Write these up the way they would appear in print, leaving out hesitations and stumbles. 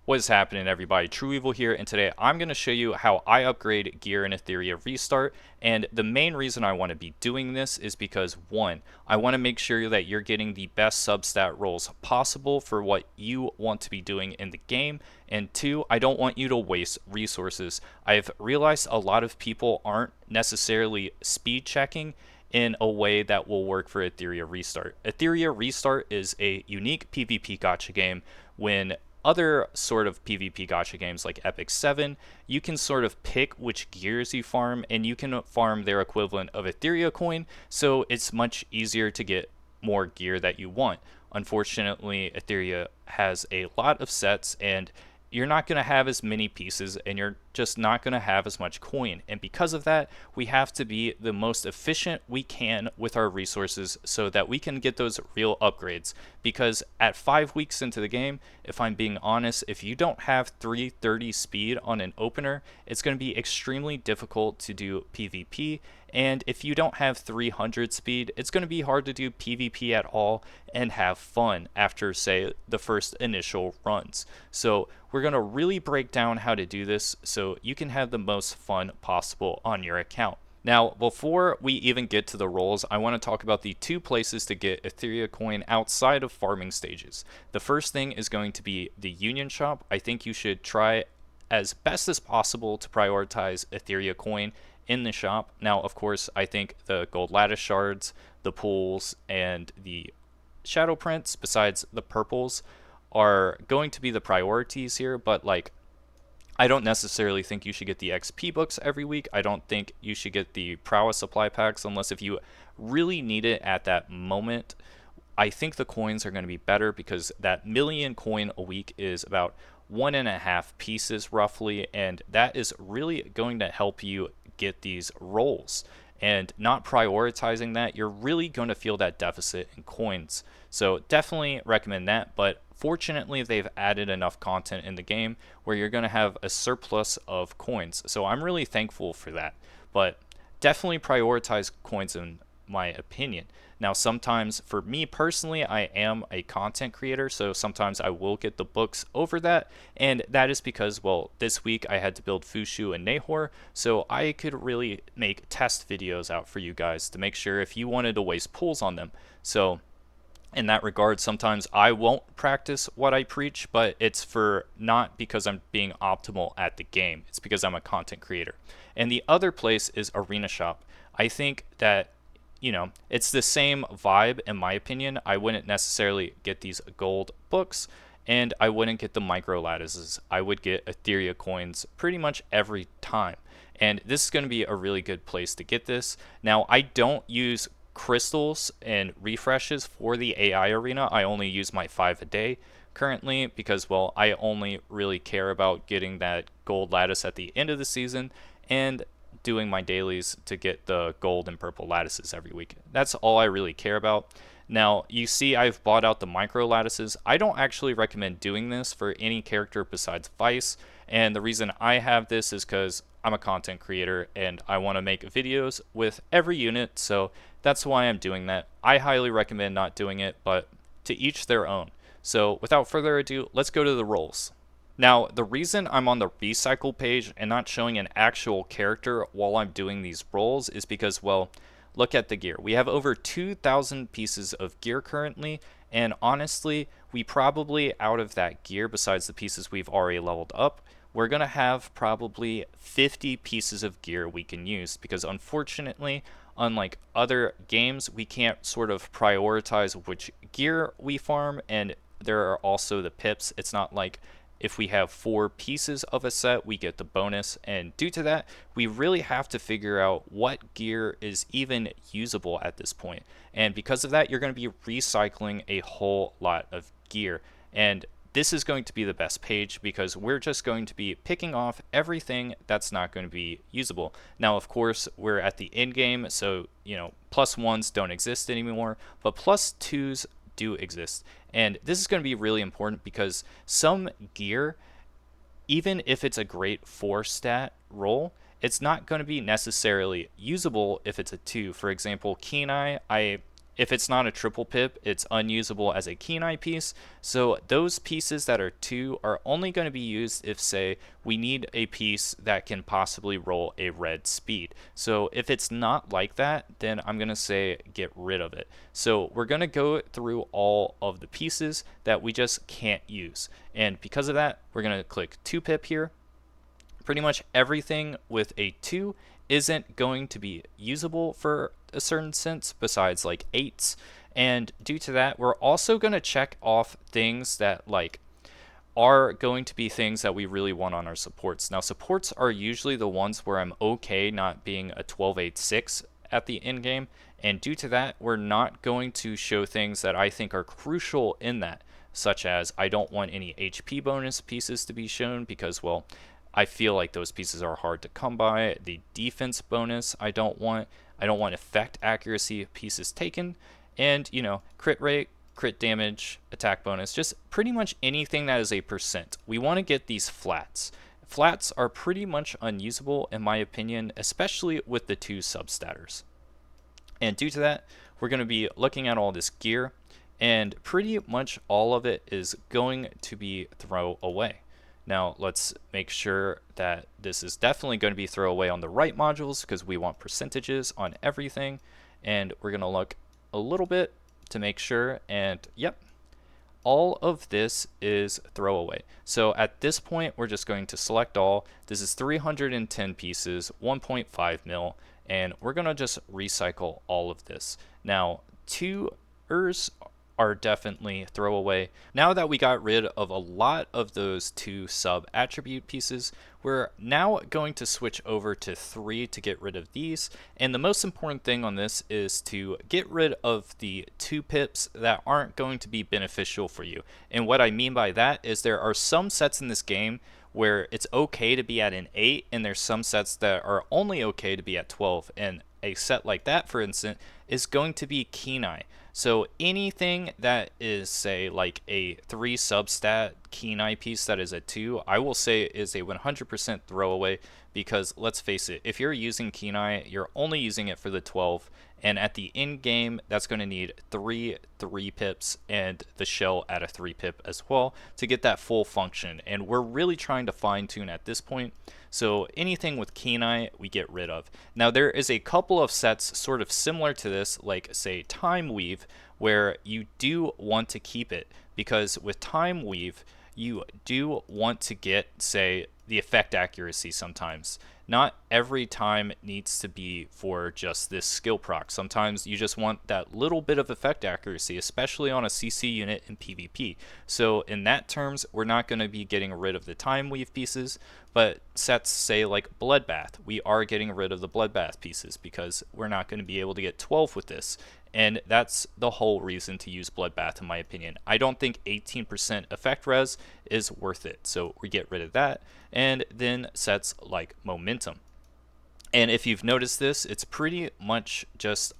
What is happening, everybody? trueeevil here, and today I'm going to show you how I upgrade gear in Etheria Restart. And the main reason I want to be doing this is because, one, I want to make sure that you're getting the best substat rolls possible for what you want to be doing in the game, and two, I don't want you to waste resources. I've realized a lot of people aren't necessarily speed checking in a way that will work for Etheria Restart. Etheria Restart is a unique PvP gacha game. When other sort of PvP gacha games like Epic 7, you can sort of pick which gears you farm, and you can farm their equivalent of Etheria coin, so it's much easier to get more gear that you want. Unfortunately, Etheria has a lot of sets, and you're not going to have as many pieces, and you're just not going to have as much coin. And because of that, we have to be the most efficient we can with our resources so that we can get those real upgrades. Because at 5 weeks into the game, if I'm being honest, if you don't have 330 speed on an opener, it's going to be extremely difficult to do PvP. And if you don't have 300 speed, it's going to be hard to do PvP at all and have fun after, say, the first initial runs. So we're going to really break down how to do this so you can have the most fun possible on your account. Now, before we even get to the roles, I want to talk about the two places to get Etheria coin outside of farming stages. The first thing is going to be the Union Shop. I think you should try as best as possible to prioritize Etheria coin in the shop. Now, of course, I think the gold lattice shards, the pools, and the shadow prints, besides the purples, are going to be the priorities here, but like, I don't necessarily think you should get the XP books every week. I don't think you should get the prowess supply packs unless if you really need it at that moment. I think the coins are going to be better because that million coin a week is about 1.5 pieces roughly, and that is really going to help you get these rolls. And not prioritizing that, you're really going to feel that deficit in coins. So definitely recommend that, but fortunately they've added enough content in the game where you're going to have a surplus of coins. So I'm really thankful for that, but definitely prioritize coins in my opinion. Now, sometimes for me personally, I am a content creator, so sometimes I will get the books over that, and that is because, well, this week I had to build Fushu and Nahor, so I could really make test videos out for you guys to make sure if you wanted to waste pools on them. So in that regard, sometimes I won't practice what I preach, but it's for not because I'm being optimal at the game. It's because I'm a content creator. And the other place is Arena Shop. I think that, you know, it's the same vibe in my opinion. I wouldn't necessarily get these gold books, and I wouldn't get the micro lattices. I would get Etheria coins pretty much every time. And this is going to be a really good place to get this. Now, I don't use crystals and refreshes for the AI arena. I only use my 5 a day currently because, well, I only really care about getting that gold lattice at the end of the season and doing my dailies to get the gold and purple lattices every week. That's all I really care about. Now, you see I've bought out the micro lattices. I don't actually recommend doing this for any character besides Vice, and the reason I have this is because I'm a content creator and I want to make videos with every unit, so that's why I'm doing that. I highly recommend not doing it, but to each their own. So without further ado, let's go to the roles. Now, the reason I'm on the recycle page and not showing an actual character while I'm doing these roles is because, well, look at the gear. We have over 2,000 pieces of gear currently, and honestly, we probably, out of that gear, besides the pieces we've already leveled up, we're going to have probably 50 pieces of gear we can use because, unfortunately, unlike other games, we can't sort of prioritize which gear we farm, and there are also the pips. It's not like if we have 4 pieces of a set, we get the bonus, and due to that, we really have to figure out what gear is even usable at this point. And because of that, you're going to be recycling a whole lot of gear, and this is going to be the best page because we're just going to be picking off everything that's not going to be usable. Now, of course, we're at the end game, so, you know, +1s don't exist anymore, but +2s do exist. And this is going to be really important because some gear, even if it's a great 4-stat roll, it's not going to be necessarily usable if it's a 2. For example, Keen Eye, if it's not a triple pip, it's unusable as a Kenai piece. So those pieces that are 2 are only going to be used if, say, we need a piece that can possibly roll a red speed. So if it's not like that, then I'm going to say get rid of it. So we're going to go through all of the pieces that we just can't use. And because of that, we're going to click 2 pip here. Pretty much everything with a 2 isn't going to be usable for a certain sense besides like 8s. And due to that, we're also going to check off things that like are going to be things that we really want on our supports. Now, supports are usually the ones where I'm okay not being a 12-8-6 at the end game, and due to that, we're not going to show things that I think are crucial in that, such as I don't want any HP bonus pieces to be shown because, well, I feel like those pieces are hard to come by. The defense bonus I don't want. I don't want effect accuracy pieces taken, and crit rate, crit damage, attack bonus, just pretty much anything that is a percent. We want to get these flats. Flats are pretty much unusable in my opinion, especially with the 2 substatters. And due to that, we're going to be looking at all this gear, and pretty much all of it is going to be throw away. Now let's make sure that this is definitely going to be throw away on the right modules because we want percentages on everything, and we're going to look a little bit to make sure, and yep, all of this is throwaway. So at this point, we're just going to select all. This is 310 pieces, 1.5 mil, and we're going to just recycle all of this. Now, 2ers are definitely throwaway. Now that we got rid of a lot of those 2 sub attribute pieces, we're now going to switch over to 3 to get rid of these. And the most important thing on this is to get rid of the 2 pips that aren't going to be beneficial for you. And what I mean by that is there are some sets in this game where it's okay to be at an 8, and there's some sets that are only okay to be at 12. And a set like that, for instance, is going to be Kenai. So anything that is, say, like a 3 substat Kenai piece that is a 2, I will say is a 100% throwaway, because let's face it, if you're using Kenai, you're only using it for the 12, and at the end game, that's going to need 3 pips and the shell at a 3 pip as well to get that full function. And we're really trying to fine tune at this point. So anything with Kenai, we get rid of. Now there is a couple of sets sort of similar to this, like say Time Weave, where you do want to keep it, because with Time Weave, you do want to get, say, the effect accuracy sometimes. Not every time needs to be for just this skill proc. Sometimes you just want that little bit of effect accuracy, especially on a CC unit in PvP. So in that terms, we're not going to be getting rid of the Time Weave pieces, but sets say like Bloodbath, we are getting rid of the Bloodbath pieces because we're not going to be able to get 12 with this. And that's the whole reason to use Bloodbath in my opinion. I don't think 18% effect res is worth it, so we get rid of that. And then sets like Momentum. And if you've noticed this, it's pretty much just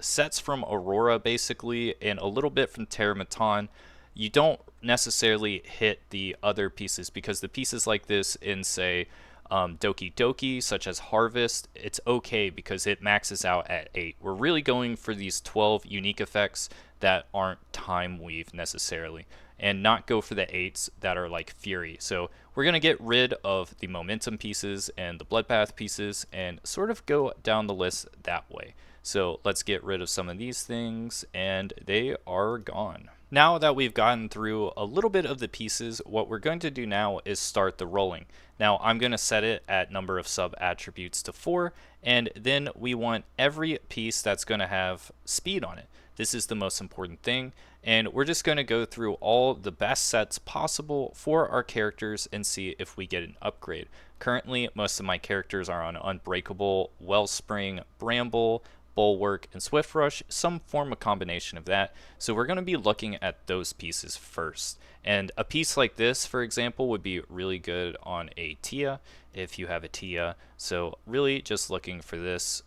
sets from Aurora basically, and a little bit from Terramatan. You don't necessarily hit the other pieces, because the pieces like this in, say, Doki Doki, such as Harvest, it's okay because it maxes out at 8. We're really going for these 12 unique effects that aren't Time Weave necessarily, and not go for the 8s that are like Fury. So we're going to get rid of the Momentum pieces and the Bloodbath pieces and sort of go down the list that way. So let's get rid of some of these things, and they are gone. Now that we've gotten through a little bit of the pieces, what we're going to do now is start the rolling. Now I'm going to set it at number of sub attributes to 4, and then we want every piece that's going to have speed on it. This is the most important thing, and we're just going to go through all the best sets possible for our characters and see if we get an upgrade. Currently, most of my characters are on Unbreakable, Wellspring, Bramble, Bulwark, and Swift Rush, some form of combination of that. So we're going to be looking at those pieces first. And a piece like this, for example, would be really good on a Tia, if you have a Tia. So really just looking for this,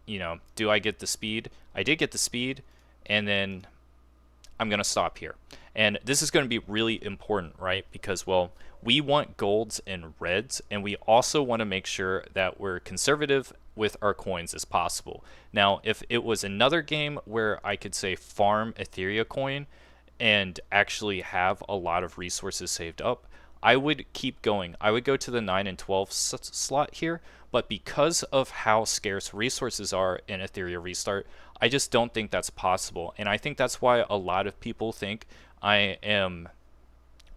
do I get the speed? I did get the speed, and then I'm going to stop here. And this is going to be really important, right? Because, well, we want golds and reds, and we also want to make sure that we're conservative with our coins as possible. Now, if it was another game where I could say farm Etheria coin and actually have a lot of resources saved up, I would keep going. I would go to the 9 and 12 slot here, but because of how scarce resources are in Etheria Restart, I just don't think that's possible. And I think that's why a lot of people think I am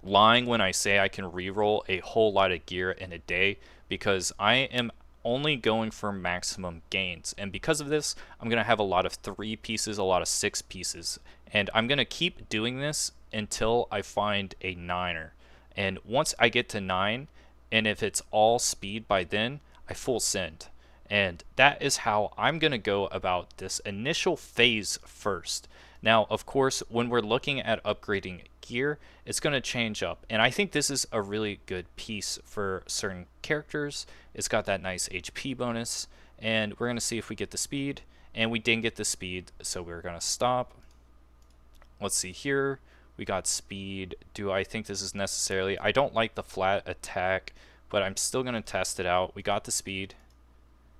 lying when I say I can reroll a whole lot of gear in a day, because I am only going for maximum gains. And because of this, I'm going to have a lot of 3 pieces, a lot of 6 pieces. And I'm going to keep doing this until I find a 9er. And once I get to 9, and if it's all speed by then, I full send. And that is how I'm going to go about this initial phase first. Now, of course, when we're looking at upgrading gear, it's going to change up. And I think this is a really good piece for certain characters. It's got that nice HP bonus. And we're going to see if we get the speed. And we didn't get the speed, so we're going to stop. Let's see here. We got speed. Do I think this is necessarily? I don't like the flat attack, but I'm still going to test it out. We got the speed,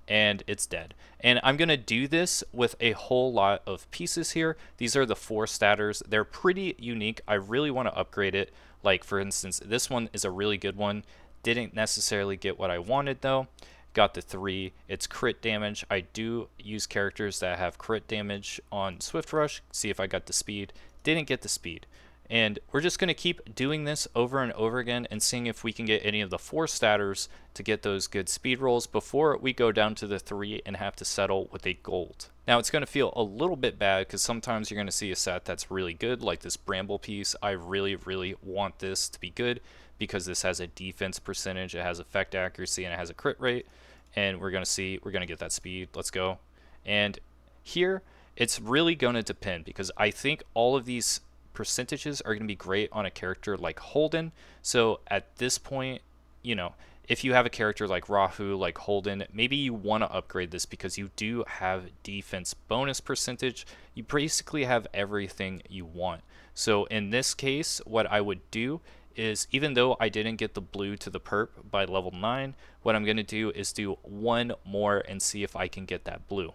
and it's dead. And I'm going to do this with a whole lot of pieces here. These are the 4 statters. They're pretty unique. I really want to upgrade it. Like, for instance, this one is a really good one. Didn't necessarily get what I wanted, though. Got the 3. It's crit damage. I do use characters that have crit damage on Swift Rush. See if I got the speed. Didn't get the speed. And we're just going to keep doing this over and over again and seeing if we can get any of the 4 statters to get those good speed rolls before we go down to the 3 and have to settle with a gold. Now, it's going to feel a little bit bad because sometimes you're going to see a set that's really good, like this Bramble piece. I really, really want this to be good because this has a defense percentage, it has effect accuracy, and it has a crit rate. And we're going to see, we're going to get that speed. Let's go. And here, it's really going to depend because I think all of these percentages are going to be great on a character like Holden. So at this point, you know, if you have a character like Rahu, like Holden, maybe you want to upgrade this because you do have defense bonus percentage. You basically have everything you want. So in this case, what I would do is, even though I didn't get the blue to the perp by level 9, what I'm going to do is do 1 more and see if I can get that blue.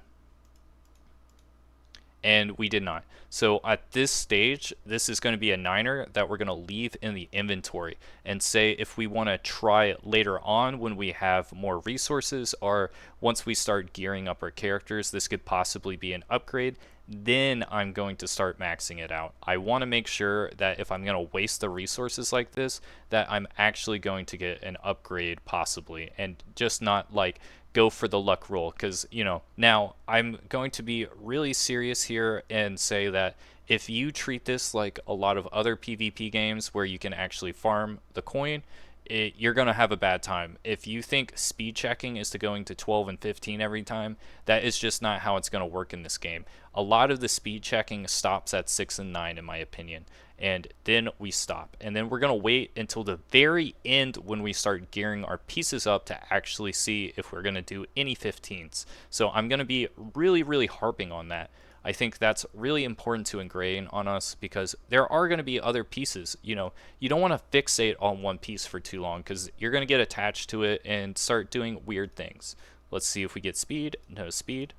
And we did not. So at this stage, this is going to be a 9er that we're going to leave in the inventory and say if we want to try later on when we have more resources, or once we start gearing up our characters, this could possibly be an upgrade. Then I'm going to start maxing it out. I want to make sure that if I'm going to waste the resources like this, that I'm actually going to get an upgrade possibly, and just not like go for the luck roll. Because, you know, now I'm going to be really serious here and say that if you treat this like a lot of other PvP games where you can actually farm the coin, you're going to have a bad time. If you think speed checking is to going to 12 and 15 every time, that is just not how it's going to work in this game. A lot of the speed checking stops at 6 and 9 in my opinion, and then we stop. And then we're going to wait until the very end when we start gearing our pieces up to actually see if we're going to do any 15s. So I'm going to be really, really harping on that. I think that's really important to ingrain on us because there are going to be other pieces. You know, you don't want to fixate on one piece for too long because you're going to get attached to it and start doing weird things. Let's see if we get speed. No speed.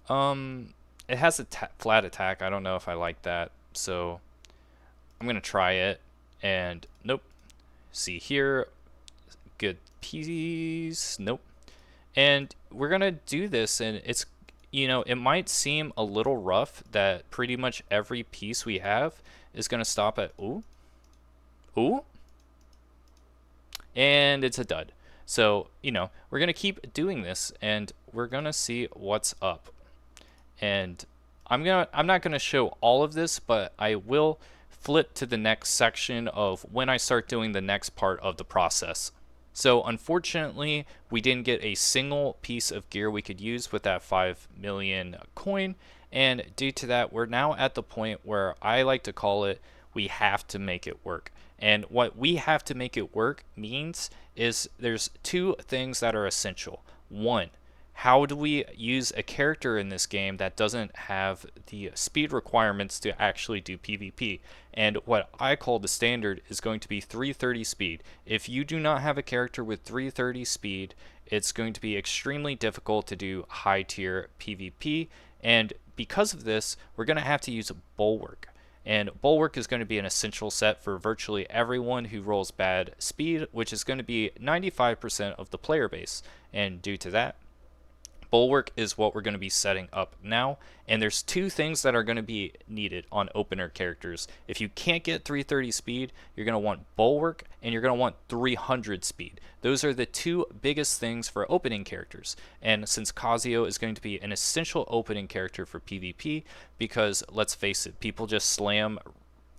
It has a flat attack. I don't know if I like that, so I'm going to try it. And nope. See here. Good piece. Nope. And we're going to do this, and it's, you know, it might seem a little rough that pretty much every piece we have is going to stop at ooh. Ooh. And it's a dud. So, you know, we're going to keep doing this and we're going to see what's up. And I'm not going to show all of this, but I will flip to the next section of when I start doing the next part of the process. So unfortunately, we didn't get a single piece of gear we could use with that 5 million coin. And due to that, we're now at the point where I like to call it, we have to make it work. And what we have to make it work means is there's 2 things that are essential. 1, how do we use a character in this game that doesn't have the speed requirements to actually do PvP? And what I call the standard is going to be 330 speed. If you do not have a character with 330 speed, it's going to be extremely difficult to do high tier PvP. And because of this, we're going to have to use Bulwark. And Bulwark is going to be an essential set for virtually everyone who rolls bad speed, which is going to be 95% of the player base. And due to that, Bulwark is what we're going to be setting up now, and there's two things that are going to be needed on opener characters. If you can't get 330 speed, you're going to want Bulwark, and you're going to want 300 speed. Those are the two biggest things for opening characters, and since Kazuo is going to be an essential opening character for PvP, because let's face it, people just slam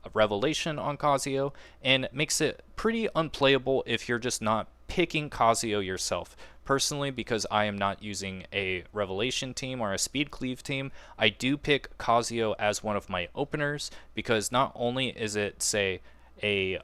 a Revelation on Kazuo and makes it pretty unplayable if you're just not picking Kazuo yourself. Personally, because I am not using a Revelation team or a Speed Cleave team, I do pick Kazuo as one of my openers because not only is it, say, a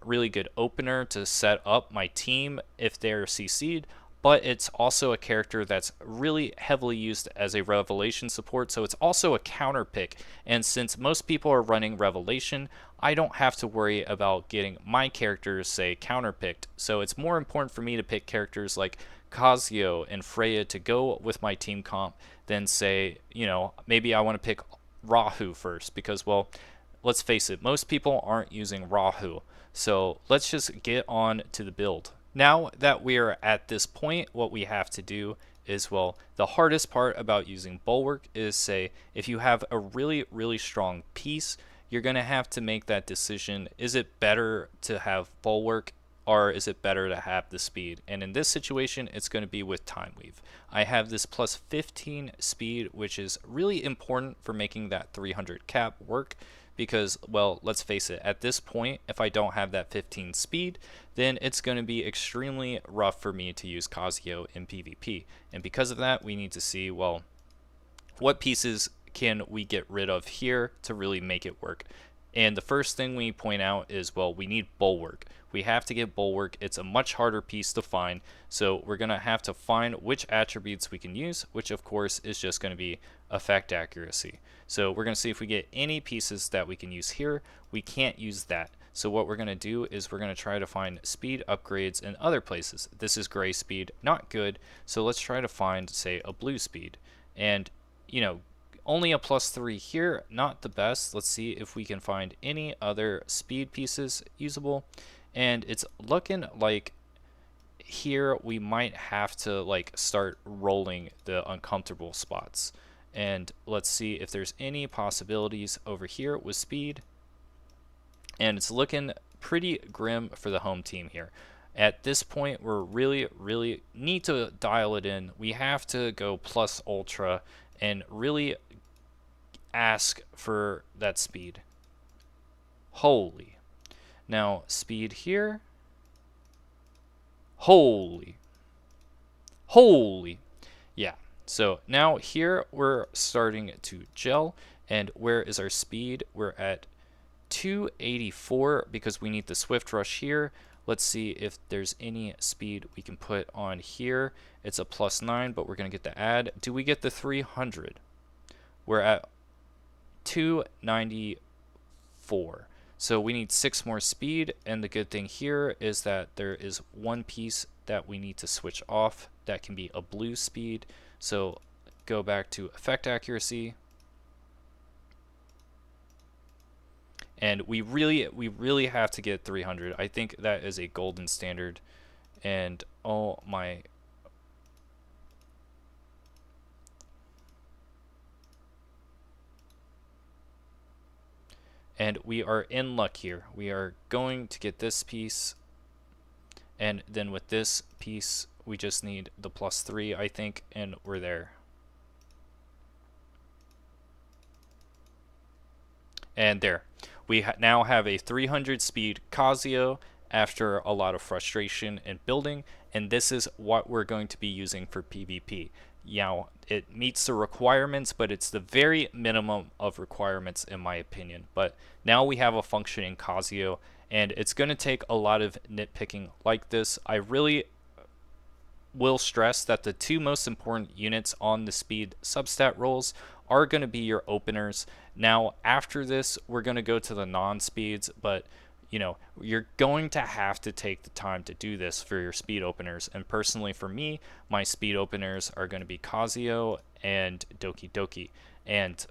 really good opener to set up my team if they're CC'd, but it's also a character that's really heavily used as a Revelation support, so it's also a counter pick. And since most people are running Revelation, I don't have to worry about getting my characters, say, counter picked. So it's more important for me to pick characters like Kazuo and Freya to go with my team comp than, say, maybe I want to pick Rahu first because, well, let's face it, most people aren't using Rahu. So let's just get on to the build. Now that we're at this point, what we have to do is, well, the hardest part about using Bulwark is, say, if you have a really, really strong piece, you're going to have to make that decision. Is it better to have Bulwark or is it better to have the speed? And in this situation, it's going to be with Time Weave. I have this plus 15 speed, which is really important for making that 300 cap work. Because, well, let's face it, at this point, if I don't have that 15 speed, then it's going to be extremely rough for me to use Kazuo in PvP. And because of that, we need to see, well, what pieces can we get rid of here to really make it work. And the first thing we point out is, well, we need Bulwark. We have to get Bulwark. It's a much harder piece to find, so we're going to have to find which attributes we can use, which of course is just going to be effect accuracy. So we're going to see if we get any pieces that we can use here. We can't use that. So what we're going to do is we're going to try to find speed upgrades in other places. This is gray speed, not good. So let's try to find, say, a blue speed. And, only a +3 here, not the best. Let's see if we can find any other speed pieces usable. And it's looking like here we might have to start rolling the uncomfortable spots. And let's see if there's any possibilities over here with speed. And it's looking pretty grim for the home team here. At this point, we're really, really need to dial it in. We have to go plus ultra and really ask for that speed. Holy. Now, speed here. Holy. Yeah. So now here we're starting to gel. And where is our speed? We're at 284 because we need the swift rush here. Let's see if there's any speed we can put on here. It's a +9, but we're going to get the add. Do we get the 300? We're at 294. So we need 6 more speed, and the good thing here is that there is one piece that we need to switch off that can be a blue speed. So go back to effect accuracy. And we really have to get 300. I think that is a golden standard. And oh my, and we are in luck here. We are going to get this piece, and then with this piece we just need the +3, I think, and we're there. And there, we now have a 300 speed Kazuo after a lot of frustration and building, and this is what we're going to be using for PvP. It meets the requirements, but it's the very minimum of requirements in my opinion. But now we have a functioning Kazuo, and it's going to take a lot of nitpicking like this. I really will stress that the two most important units on the speed substat rolls are going to be your openers. Now, after this, we're going to go to the non-speeds, but you know, you're going to have to take the time to do this for your speed openers. And personally, for me, my speed openers are going to be Kazuyo and Doki Doki. And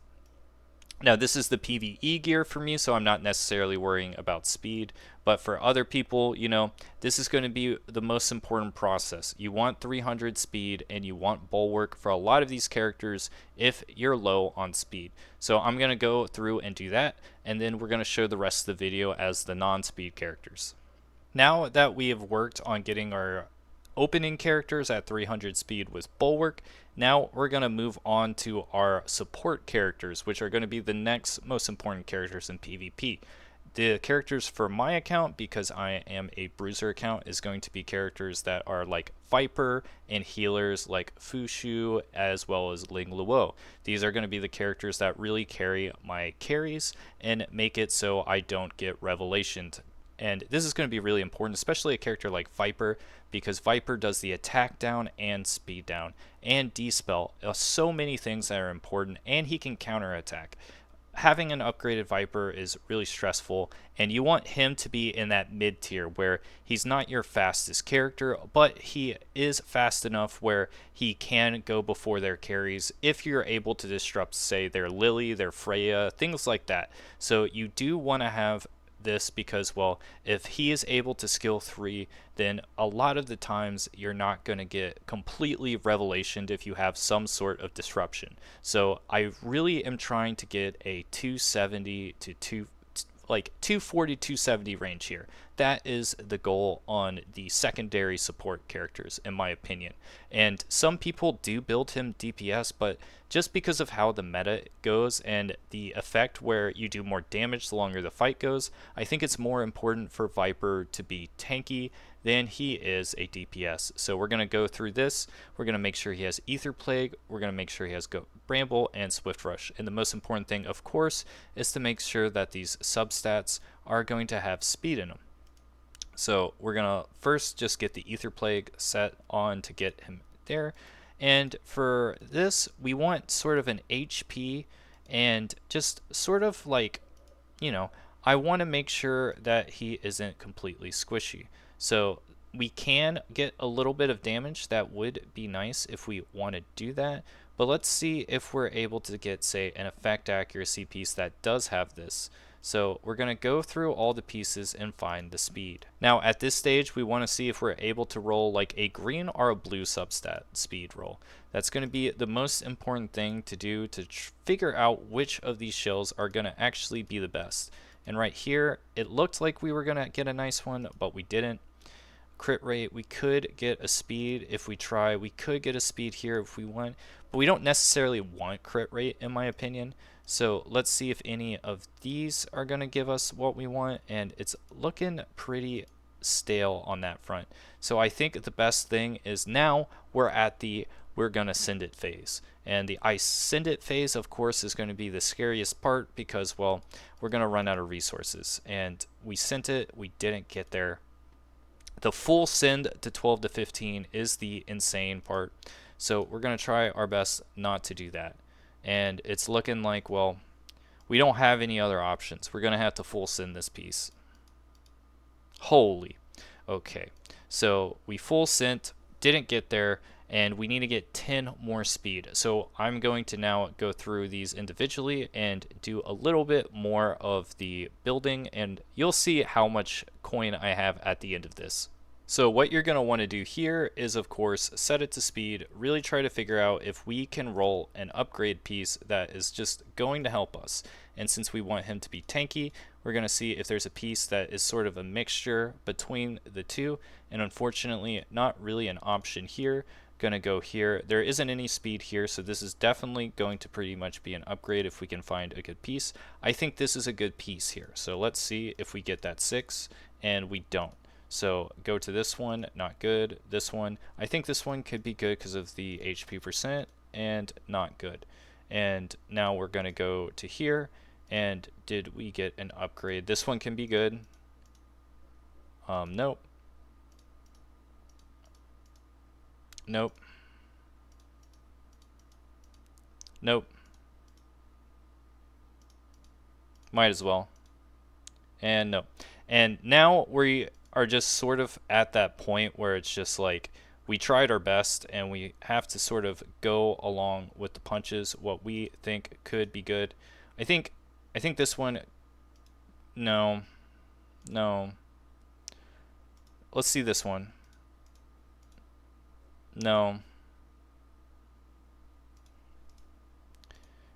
now, this is the PvE gear for me, so I'm not necessarily worrying about speed. But for other people, you know, this is going to be the most important process. You want 300 speed and you want bulwark for a lot of these characters if you're low on speed. So I'm going to go through and do that, and then we're going to show the rest of the video as the non-speed characters. Now that we have worked on getting our opening characters at 300 speed with bulwark, now we're going to move on to our support characters, which are going to be the next most important characters in PvP. The characters for my account, because I am a bruiser account, is going to be characters that are like Viper and healers like Fushu as well as Ling Luo. These are going to be the characters that really carry my carries and make it so I don't get revelationed. And this is going to be really important, especially a character like Viper, because Viper does the attack down and speed down and dispel. So many things that are important, and he can counterattack. Having an upgraded Viper is really stressful, and you want him to be in that mid tier where he's not your fastest character, but he is fast enough where he can go before their carries if you're able to disrupt, say, their Lily, their Freya, things like that. So you do want to have this because, well, if he is able to skill 3, then a lot of the times you're not going to get completely revelationed if you have some sort of disruption. So I really am trying to get a 270 to 240 270 range here. That is the goal on the secondary support characters, in my opinion. And some people do build him DPS, but just because of how the meta goes and the effect where you do more damage the longer the fight goes, I think it's more important for Viper to be tanky than he is a DPS. So we're going to go through this. We're going to make sure he has Ether Plague. We're going to make sure he has Bramble and Swift Rush. And the most important thing, of course, is to make sure that these substats are going to have speed in them. So we're going to first just get the Ether Plague set on to get him there. And for this, we want sort of an HP and just sort of like, you know, I want to make sure that he isn't completely squishy. So we can get a little bit of damage. That would be nice if we want to do that. But let's see if we're able to get, say, an effect accuracy piece that does have this. So we're going to go through all the pieces and find the speed. Now at this stage, we want to see if we're able to roll like a green or a blue substat speed roll. That's going to be the most important thing to do to figure out which of these shells are going to actually be the best. And right here, it looked like we were going to get a nice one, but we didn't. Crit rate, we could get a speed if we try. We could get a speed here if we want, but we don't necessarily want crit rate, in my opinion. So let's see if any of these are going to give us what we want, and it's looking pretty stale on that front. So I think the best thing is now we're at the we're going to send it phase. And the I send it phase, of course, is going to be the scariest part because, well, we're going to run out of resources. And we sent it, we didn't get there. The full send to 12 to 15 is the insane part. So we're going to try our best not to do that. And it's looking like, well, we don't have any other options. We're going to have to full send this piece. Holy. Okay. So we full sent, didn't get there, and we need to get 10 more speed. So I'm going to now go through these individually and do a little bit more of the building, and you'll see how much coin I have at the end of this. So what you're going to want to do here is, of course, set it to speed, really try to figure out if we can roll an upgrade piece that is just going to help us. And since we want him to be tanky, we're going to see if there's a piece that is sort of a mixture between the two. And unfortunately, not really an option here. Going to go here. There isn't any speed here, so this is definitely going to pretty much be an upgrade if we can find a good piece. I think this is a good piece here. So let's see if we get that 6, and we don't. So go to this one, not good. This one, I think this one could be good because of the HP percent, and not good. And now we're going to go to here, and did we get an upgrade? This one can be good. Nope. Nope. Nope. Might as well. And no. And now we are just sort of at that point where it's just like we tried our best and we have to sort of go along with the punches, what we think could be good. I think this one, no. No. Let's see this one. No.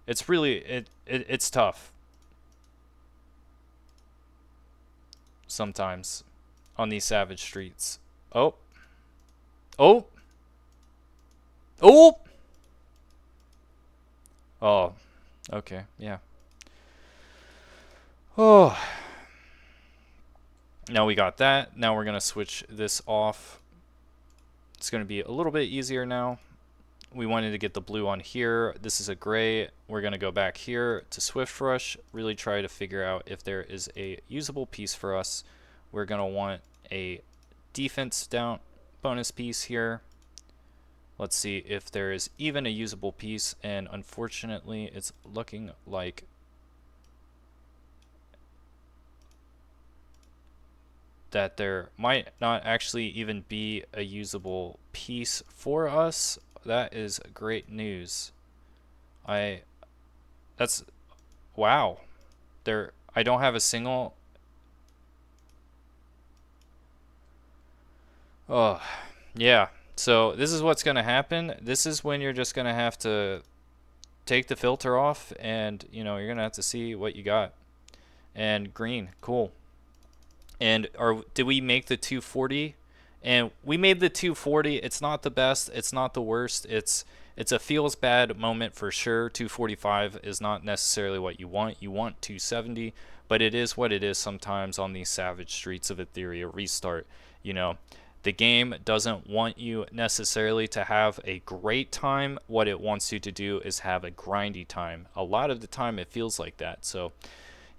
It's really it's tough sometimes on these savage streets. Oh. Oh. Oh. Oh. Okay. Yeah. Oh. Now we got that. Now we're going to switch this off. It's going to be a little bit easier now. We wanted to get the blue on here. This is a gray. We're going to go back here to Swift Rush, really try to figure out if there is a usable piece for us. We're going to want a defense down bonus piece here. Let's see if there is even a usable piece, and unfortunately it's looking like that there might not actually even be a usable piece for us. That is great news. That's wow. I don't have a single. Oh, yeah. So this is what's going to happen. This is when you're just going to have to take the filter off, and you're going to have to see what you got. And green, cool. And did we make the 240? And we made the 240. It's not the best. It's not the worst. It's a feels bad moment for sure. 245 is not necessarily what you want. You want 270, but it is what it is sometimes on these savage streets of Etheria Restart. The game doesn't want you necessarily to have a great time. What it wants you to do is have a grindy time. A lot of the time it feels like that. So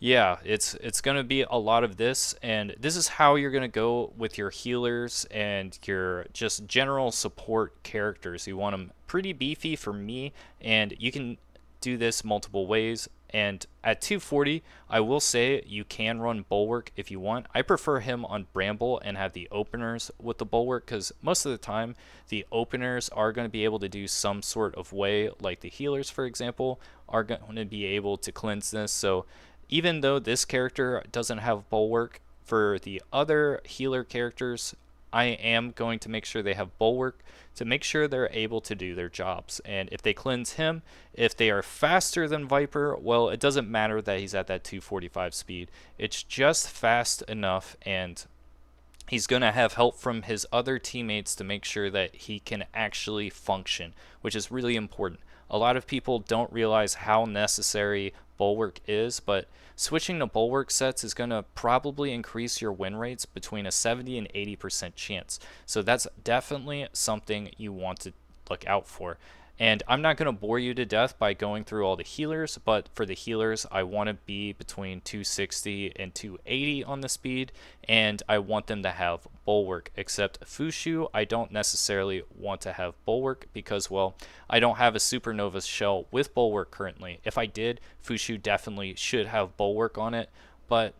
yeah, it's going to be a lot of this, and this is how you're going to go with your healers and your just general support characters. You want them pretty beefy for me, and you can do this multiple ways. And at 240, I will say you can run Bulwark if you want. I prefer him on Bramble and have the openers with the Bulwark, because most of the time the openers are going to be able to do some sort of way, like the healers, for example, are going to be able to cleanse this. So even though this character doesn't have Bulwark, for the other healer characters, I am going to make sure they have Bulwark to make sure they're able to do their jobs. And if they cleanse him, if they are faster than Viper, well, it doesn't matter that he's at that 245 speed. It's just fast enough, and he's going to have help from his other teammates to make sure that he can actually function, which is really important. A lot of people don't realize how necessary Bulwark is, but switching to Bulwark sets is going to probably increase your win rates between a 70 and 80% chance. So that's definitely something you want to look out for. And I'm not going to bore you to death by going through all the healers, but for the healers, I want to be between 260 and 280 on the speed, and I want them to have Bulwark, except Fushu, I don't necessarily want to have Bulwark because, well, I don't have a Supernova shell with Bulwark currently. If I did, Fushu definitely should have Bulwark on it, but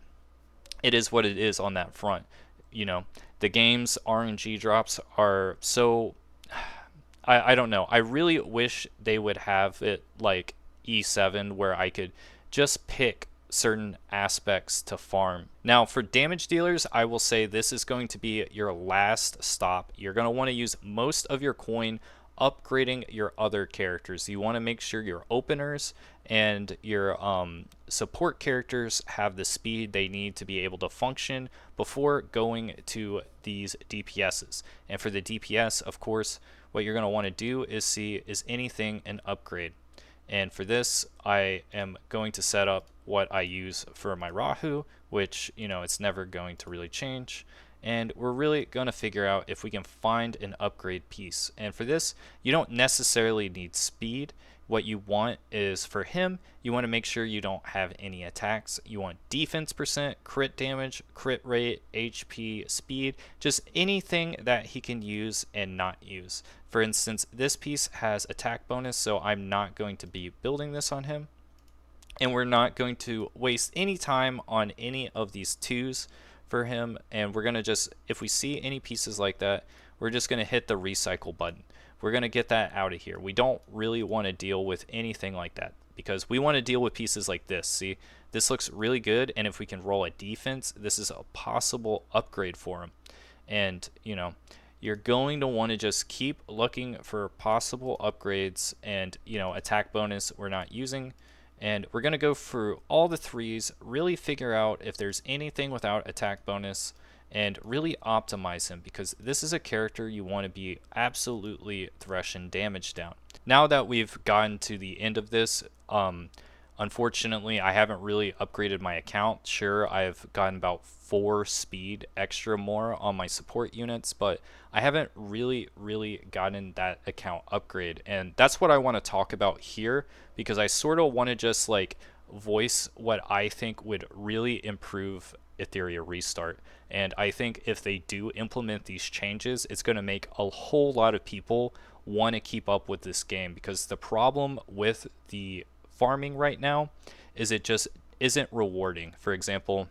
it is what it is on that front. The game's RNG drops are so I don't know. I really wish they would have it like E7 where I could just pick certain aspects to farm. Now for damage dealers, I will say this is going to be your last stop. You're going to want to use most of your coin upgrading your other characters. You want to make sure your openers and your support characters have the speed they need to be able to function before going to these DPSs. And for the DPS, of course, what you're going to want to do is see, is anything an upgrade? And for this, I am going to set up what I use for my Rahu, which, it's never going to really change. and we're really going to figure out if we can find an upgrade piece. And for this, you don't necessarily need speed. What you want is, for him, you want to make sure you don't have any attacks. You want defense percent, crit damage, crit rate, HP, speed, just anything that he can use and not use. For instance, this piece has attack bonus, so I'm not going to be building this on him. And we're not going to waste any time on any of these twos for him. And we're going to just, if we see any pieces like that, we're just going to hit the recycle button. We're going to get that out of here. We don't really want to deal with anything like that because we want to deal with pieces like this. See, this looks really good. And if we can roll a defense, this is a possible upgrade for him. And, you know, you're going to want to just keep looking for possible upgrades, and, you know, attack bonus we're not using. And we're going to go through all the threes, really figure out if there's anything without attack bonus, and really optimize him, because this is a character you want to be absolutely threshing damage down. Now that we've gotten to the end of this, unfortunately, I haven't really upgraded my account. Sure, I've gotten about 4 speed extra more on my support units, but I haven't really gotten that account upgrade. And that's what I want to talk about here, because I sort of want to just like voice what I think would really improve Etheria Restart. And I think if they do implement these changes, it's going to make a whole lot of people want to keep up with this game, because the problem with the farming right now is it just isn't rewarding. For example,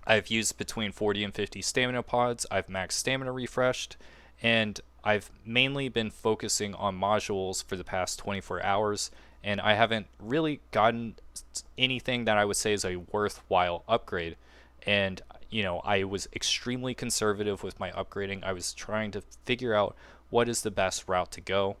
I've used between 40 and 50 stamina pods, I've maxed stamina refreshed, and I've mainly been focusing on modules for the past 24 hours, and I haven't really gotten anything that I would say is a worthwhile upgrade. And, you know, I was extremely conservative with my upgrading. I was trying to figure out what is the best route to go,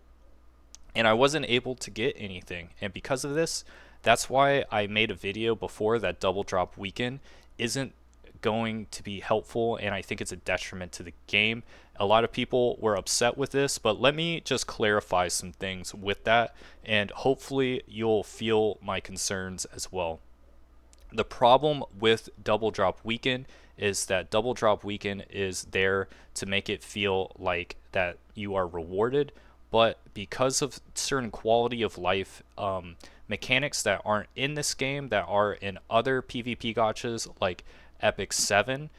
and I wasn't able to get anything. And because of this, that's why I made a video before that double drop weekend isn't going to be helpful, and I think it's a detriment to the game. A lot of people were upset with this, but let me just clarify some things with that, and hopefully you'll feel my concerns as well. The problem with double drop weekend is that double drop weekend is there to make it feel like that you are rewarded, but because of certain quality of life mechanics that aren't in this game, that are in other PvP gachas like Epic 7,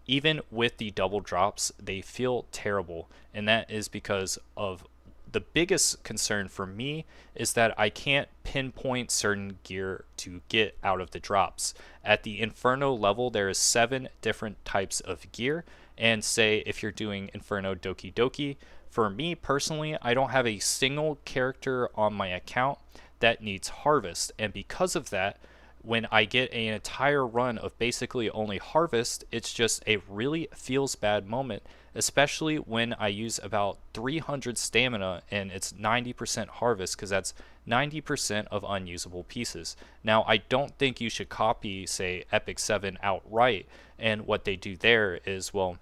even with the double drops, they feel terrible. And that is because of the biggest concern for me is that I can't pinpoint certain gear to get out of the drops. At the Inferno level, there is 7 different types of gear. And say if you're doing Inferno Doki Doki, for me personally, I don't have a single character on my account that needs Harvest. And because of that, when I get an entire run of basically only Harvest, it's just a really feels bad moment, especially when I use about 300 stamina and it's 90% Harvest, because that's 90% of unusable pieces. Now, I don't think you should copy, say, Epic 7 outright, and what they do there is, well,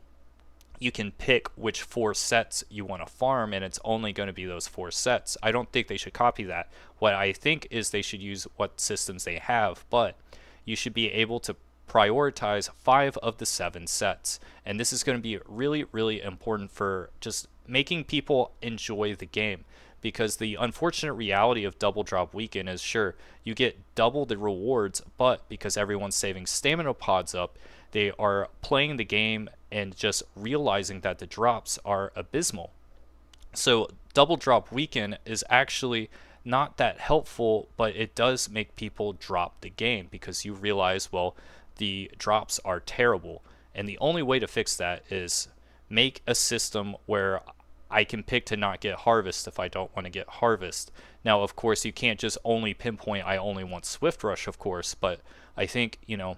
you can pick which 4 sets you want to farm, and it's only going to be those 4 sets. I don't think they should copy that. What I think is they should use what systems they have, but you should be able to prioritize 5 of the 7 sets. And this is going to be really important for just making people enjoy the game. Because the unfortunate reality of double drop weekend is, sure, you get double the rewards, but because everyone's saving stamina pods up, they are playing the game and just realizing that the drops are abysmal. So double drop weekend is actually not that helpful, but it does make people drop the game because you realize, well, the drops are terrible. And the only way to fix that is make a system where I can pick to not get Harvest if I don't want to get Harvest. Now, of course, you can't just only pinpoint I only want Swift Rush, of course, but I think, you know,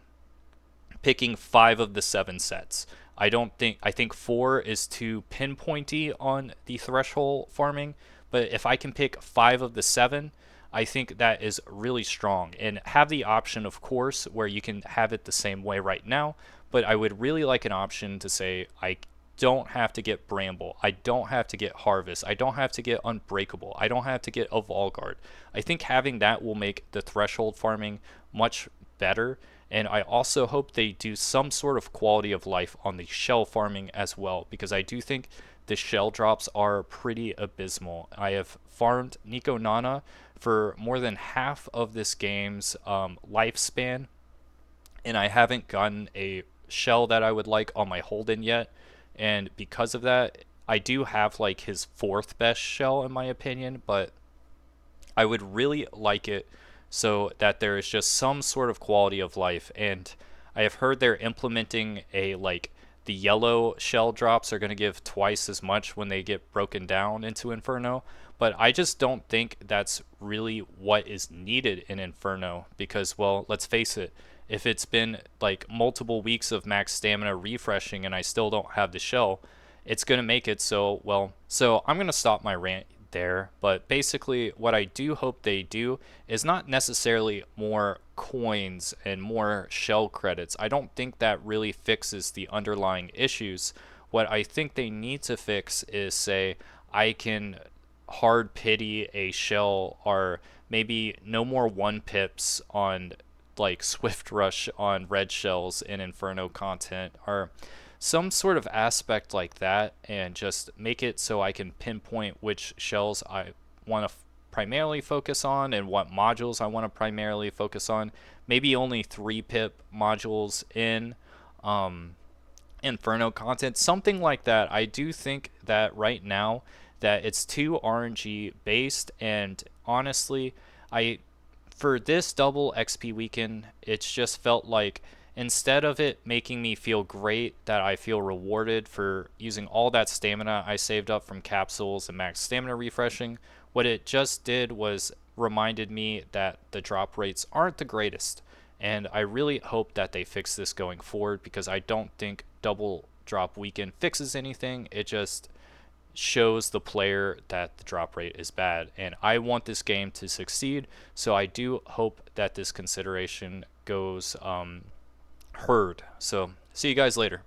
picking 5 of the 7 sets. I think 4 is too pinpointy on the threshold farming, but if I can pick 5 of the 7, I think that is really strong. And have the option, of course, where you can have it the same way right now, but I would really like an option to say I don't have to get Bramble, I don't have to get Harvest, I don't have to get Unbreakable, I don't have to get a Volguard. I think having that will make the threshold farming much better, And I also hope they do some sort of quality of life on the shell farming as well, because I do think the shell drops are pretty abysmal. I have farmed Nico Nana for more than half of this game's lifespan, and I haven't gotten a shell that I would like on my Holden yet. And because of that, I do have like his fourth best shell in my opinion, but I would really like it so that there is just some sort of quality of life. And I have heard they're implementing a like the yellow shell drops are going to give twice as much when they get broken down into Inferno. But I just don't think that's really what is needed in Inferno because, well, let's face it, if it's been like multiple weeks of max stamina refreshing and I still don't have the shell, it's going to make it so, well, so I'm going to stop my rant there. But basically, what I do hope they do is not necessarily more coins and more shell credits. I don't think that really fixes the underlying issues. What I think they need to fix is say, I can hard pity a shell or maybe no more 1 pips on like Swift Rush on red shells in Inferno content or some sort of aspect like that, and just make it so I can pinpoint which shells I want to primarily focus on and what modules I want to primarily focus on. Maybe only 3 pip modules in Inferno content, something like that. I do think that right now that it's too RNG based, and honestly, I for this double XP weekend, it's just felt like instead of it making me feel great that I feel rewarded for using all that stamina I saved up from capsules and max stamina refreshing, what it just did was reminded me that the drop rates aren't the greatest. And I really hope that they fix this going forward because I don't think double drop weekend fixes anything. It just shows the player that the drop rate is bad. And I want this game to succeed, so I do hope that this consideration goes heard. So see you guys later.